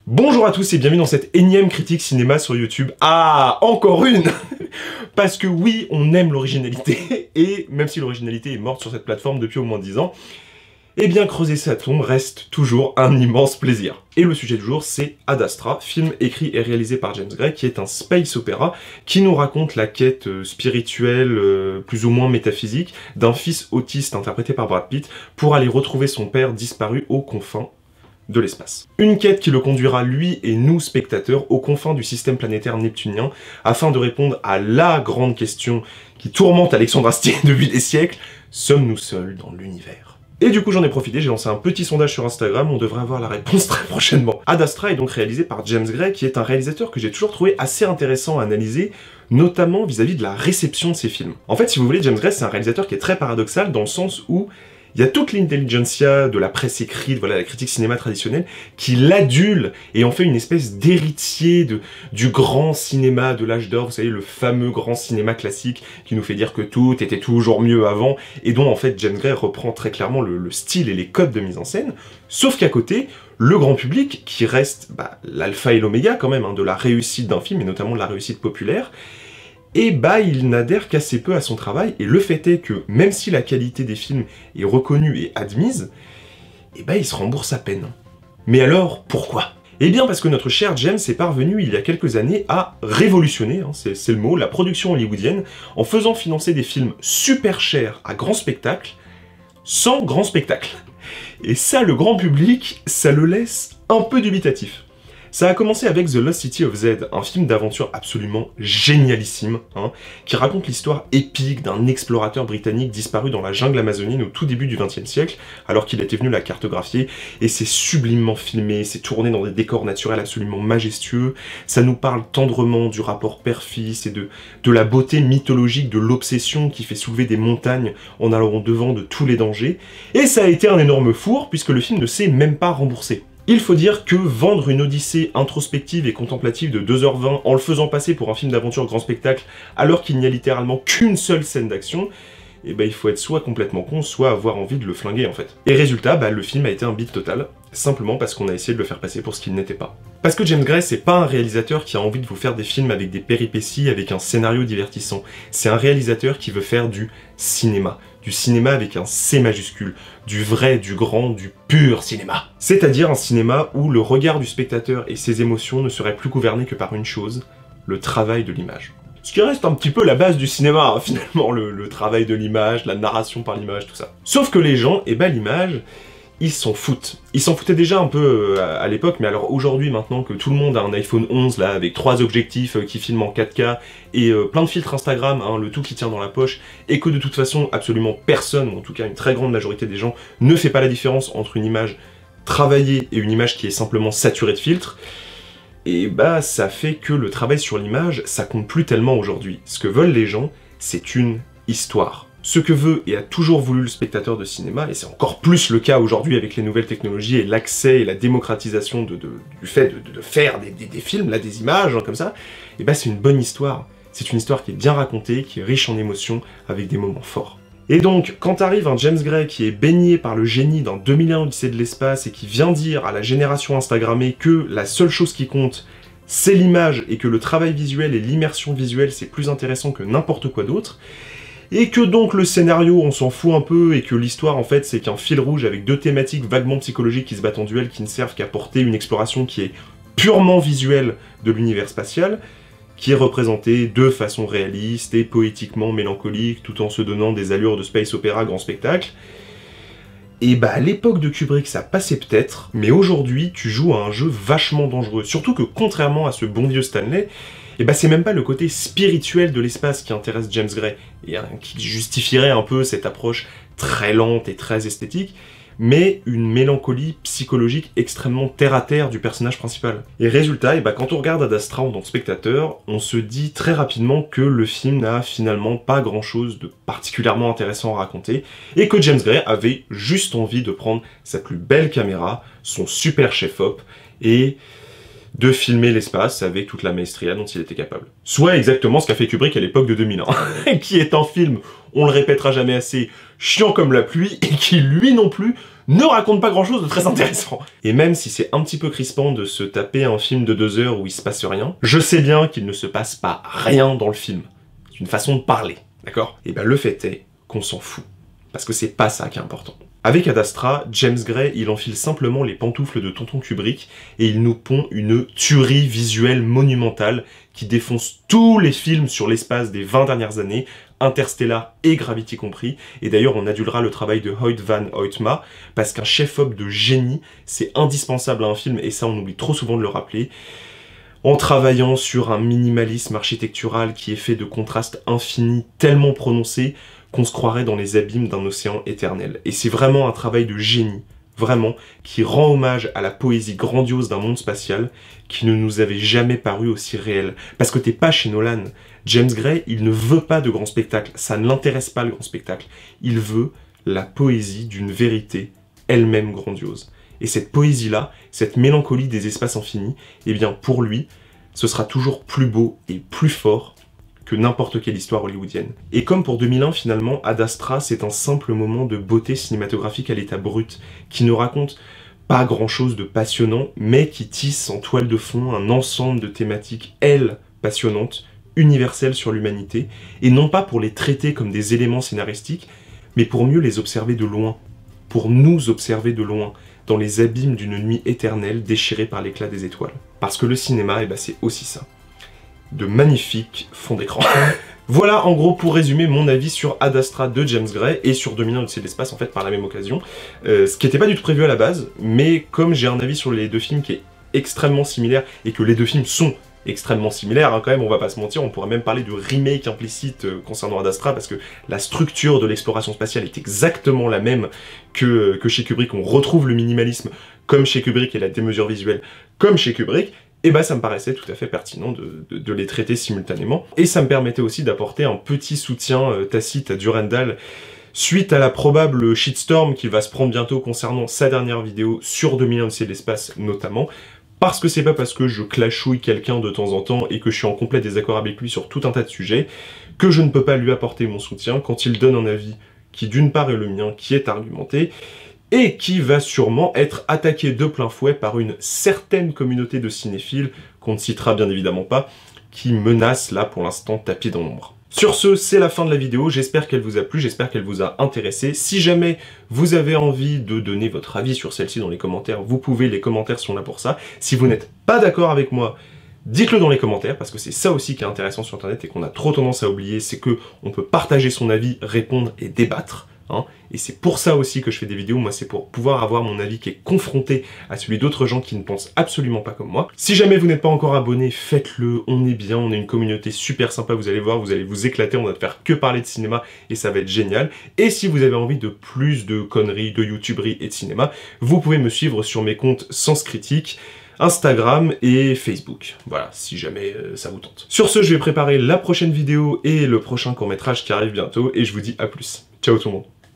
Bonjour à tous et bienvenue dans cette énième critique cinéma sur YouTube. Ah, encore une. Parce que oui, on aime l'originalité, et même si l'originalité est morte sur cette plateforme depuis au moins 10 ans, eh bien creuser sa tombe reste toujours un immense plaisir. Et le sujet du jour, c'est Ad Astra, film écrit et réalisé par James Gray, qui est un space opéra qui nous raconte la quête spirituelle, plus ou moins métaphysique, d'un fils autiste interprété par Brad Pitt pour aller retrouver son père disparu aux confins de l'espace. Une quête qui le conduira, lui et nous, spectateurs, aux confins du système planétaire neptunien, afin de répondre à la grande question qui tourmente Alexandre Astier depuis des siècles, sommes-nous seuls dans l'univers? Et du coup j'en ai profité, j'ai lancé un petit sondage sur Instagram, on devrait avoir la réponse très prochainement. Ad Astra est donc réalisé par James Gray, qui est un réalisateur que j'ai toujours trouvé assez intéressant à analyser, notamment vis-à-vis de la réception de ses films. En fait, si vous voulez, James Gray c'est un réalisateur qui est très paradoxal, dans le sens où il y a toute l'intelligentsia de la presse écrite, voilà, la critique cinéma traditionnelle, qui l'adule et en fait une espèce d'héritier du grand cinéma de l'âge d'or, vous savez, le fameux grand cinéma classique qui nous fait dire que tout était toujours mieux avant, et dont en fait James Gray reprend très clairement le style et les codes de mise en scène, sauf qu'à côté, le grand public, qui reste l'alpha et l'oméga quand même, de la réussite d'un film, et notamment de la réussite populaire, et il n'adhère qu'assez peu à son travail, et le fait est que, même si la qualité des films est reconnue et admise, il se rembourse à peine. Mais alors, pourquoi? Eh bien parce que notre cher James est parvenu il y a quelques années à révolutionner, c'est le mot, la production hollywoodienne, en faisant financer des films super chers à grand spectacle, sans grand spectacle. Et ça, le grand public, ça le laisse un peu dubitatif. Ça a commencé avec The Lost City of Z, un film d'aventure absolument génialissime, qui raconte l'histoire épique d'un explorateur britannique disparu dans la jungle amazonienne au tout début du XXe siècle, alors qu'il était venu la cartographier, et c'est sublimement filmé, c'est tourné dans des décors naturels absolument majestueux, ça nous parle tendrement du rapport père-fils et de la beauté mythologique de l'obsession qui fait soulever des montagnes en allant au-devant de tous les dangers, et ça a été un énorme four, puisque le film ne s'est même pas remboursé. Il faut dire que vendre une odyssée introspective et contemplative de 2h20 en le faisant passer pour un film d'aventure grand spectacle alors qu'il n'y a littéralement qu'une seule scène d'action, il faut être soit complètement con, soit avoir envie de le flinguer en fait. Et résultat, le film a été un bide total, simplement parce qu'on a essayé de le faire passer pour ce qu'il n'était pas. Parce que James Gray, c'est pas un réalisateur qui a envie de vous faire des films avec des péripéties, avec un scénario divertissant. C'est un réalisateur qui veut faire du cinéma avec un C majuscule, du vrai, du grand, du pur cinéma. C'est-à-dire un cinéma où le regard du spectateur et ses émotions ne seraient plus gouvernés que par une chose, le travail de l'image. Ce qui reste un petit peu la base du cinéma, finalement, le travail de l'image, la narration par l'image, tout ça. Sauf que les gens, l'image, ils s'en foutent. Ils s'en foutaient déjà un peu à l'époque, mais alors aujourd'hui, maintenant que tout le monde a un iPhone 11, là, avec 3 objectifs qui filment en 4K, et plein de filtres Instagram, le tout qui tient dans la poche, et que de toute façon, absolument personne, ou en tout cas une très grande majorité des gens, ne fait pas la différence entre une image travaillée et une image qui est simplement saturée de filtres, et ça fait que le travail sur l'image, ça compte plus tellement aujourd'hui. Ce que veulent les gens, c'est une histoire. Ce que veut et a toujours voulu le spectateur de cinéma, et c'est encore plus le cas aujourd'hui avec les nouvelles technologies et l'accès et la démocratisation du fait de faire des films, là, des images, comme ça, c'est une bonne histoire. C'est une histoire qui est bien racontée, qui est riche en émotions, avec des moments forts. Et donc, quand arrive un James Gray qui est baigné par le génie d'un 2001 Odyssée de l'espace et qui vient dire à la génération Instagrammée que la seule chose qui compte, c'est l'image, et que le travail visuel et l'immersion visuelle, c'est plus intéressant que n'importe quoi d'autre, et que donc le scénario, on s'en fout un peu, et que l'histoire, en fait, c'est qu'un fil rouge avec deux thématiques vaguement psychologiques qui se battent en duel, qui ne servent qu'à porter une exploration qui est purement visuelle de l'univers spatial, qui est représentée de façon réaliste et poétiquement mélancolique, tout en se donnant des allures de space opéra grand spectacle. Et à l'époque de Kubrick, ça passait peut-être, mais aujourd'hui, tu joues à un jeu vachement dangereux. Surtout que, contrairement à ce bon vieux Stanley, c'est même pas le côté spirituel de l'espace qui intéresse James Gray, et qui justifierait un peu cette approche très lente et très esthétique, mais une mélancolie psychologique extrêmement terre-à-terre du personnage principal. Et résultat, quand on regarde Ad Astra en tant que spectateur, on se dit très rapidement que le film n'a finalement pas grand-chose de particulièrement intéressant à raconter, et que James Gray avait juste envie de prendre sa plus belle caméra, son super chef-op, et de filmer l'espace avec toute la maestria dont il était capable. Soit exactement ce qu'a fait Kubrick à l'époque de 2001, qui est un film, on le répétera jamais assez, chiant comme la pluie, et qui lui non plus ne raconte pas grand chose de très intéressant. Et même si c'est un petit peu crispant de se taper un film de 2 heures où il se passe rien, je sais bien qu'il ne se passe pas rien dans le film. C'est une façon de parler, d'accord? Et ben le fait est qu'on s'en fout. Parce que c'est pas ça qui est important. Avec Ad Astra, James Gray, il enfile simplement les pantoufles de tonton Kubrick et il nous pond une tuerie visuelle monumentale qui défonce tous les films sur l'espace des 20 dernières années, Interstellar et Gravity compris, et d'ailleurs on adulera le travail de Hoyt van Hoytma, parce qu'un chef-op de génie, c'est indispensable à un film, et ça on oublie trop souvent de le rappeler, en travaillant sur un minimalisme architectural qui est fait de contrastes infinis tellement prononcés qu'on se croirait dans les abîmes d'un océan éternel. Et c'est vraiment un travail de génie, vraiment, qui rend hommage à la poésie grandiose d'un monde spatial qui ne nous avait jamais paru aussi réel. Parce que t'es pas chez Nolan. James Gray, il ne veut pas de grand spectacle, ça ne l'intéresse pas le grand spectacle. Il veut la poésie d'une vérité elle-même grandiose. Et cette poésie-là, cette mélancolie des espaces infinis, eh bien pour lui, ce sera toujours plus beau et plus fort que n'importe quelle histoire hollywoodienne. Et comme pour 2001 finalement, Ad Astra c'est un simple moment de beauté cinématographique à l'état brut, qui ne raconte pas grand chose de passionnant, mais qui tisse en toile de fond un ensemble de thématiques, elles, passionnantes, universelles sur l'humanité, et non pas pour les traiter comme des éléments scénaristiques, mais pour mieux les observer de loin, pour nous observer de loin, dans les abîmes d'une nuit éternelle déchirée par l'éclat des étoiles. Parce que le cinéma, eh ben, c'est aussi ça. De magnifiques fonds d'écran. Voilà en gros pour résumer mon avis sur Ad Astra de James Gray et sur 2001 Odyssée de l'espace en fait par la même occasion. Ce qui n'était pas du tout prévu à la base, mais comme j'ai un avis sur les deux films qui est extrêmement similaire et que les deux films sont extrêmement similaires hein, quand même, on va pas se mentir, on pourrait même parler de remake implicite concernant Ad Astra parce que la structure de l'exploration spatiale est exactement la même que chez Kubrick, on retrouve le minimalisme comme chez Kubrick et la démesure visuelle comme chez Kubrick, et bah ça me paraissait tout à fait pertinent de les traiter simultanément. Et ça me permettait aussi d'apporter un petit soutien tacite à Durandal suite à la probable shitstorm qu'il va se prendre bientôt concernant sa dernière vidéo sur 2001 Odyssée de l'espace notamment. Parce que c'est pas parce que je clashouille quelqu'un de temps en temps et que je suis en complet désaccord avec lui sur tout un tas de sujets que je ne peux pas lui apporter mon soutien quand il donne un avis qui d'une part est le mien, qui est argumenté, et qui va sûrement être attaqué de plein fouet par une certaine communauté de cinéphiles, qu'on ne citera bien évidemment pas, qui menace là pour l'instant tapis dans l'ombre. Sur ce, c'est la fin de la vidéo, j'espère qu'elle vous a plu, j'espère qu'elle vous a intéressé. Si jamais vous avez envie de donner votre avis sur celle-ci dans les commentaires, vous pouvez, les commentaires sont là pour ça. Si vous n'êtes pas d'accord avec moi, dites-le dans les commentaires, parce que c'est ça aussi qui est intéressant sur internet et qu'on a trop tendance à oublier, c'est que on peut partager son avis, répondre et débattre. Hein, et c'est pour ça aussi que je fais des vidéos, moi c'est pour pouvoir avoir mon avis qui est confronté à celui d'autres gens qui ne pensent absolument pas comme moi. Si jamais vous n'êtes pas encore abonné, faites-le, on est bien, on est une communauté super sympa, vous allez voir, vous allez vous éclater, on va faire que parler de cinéma et ça va être génial. Et si vous avez envie de plus de conneries, de youtuberies et de cinéma, vous pouvez me suivre sur mes comptes Sens Critique, Instagram et Facebook. Voilà, si jamais ça vous tente. Sur ce, je vais préparer la prochaine vidéo et le prochain court-métrage qui arrive bientôt, et je vous dis à plus. Ciao tout le monde.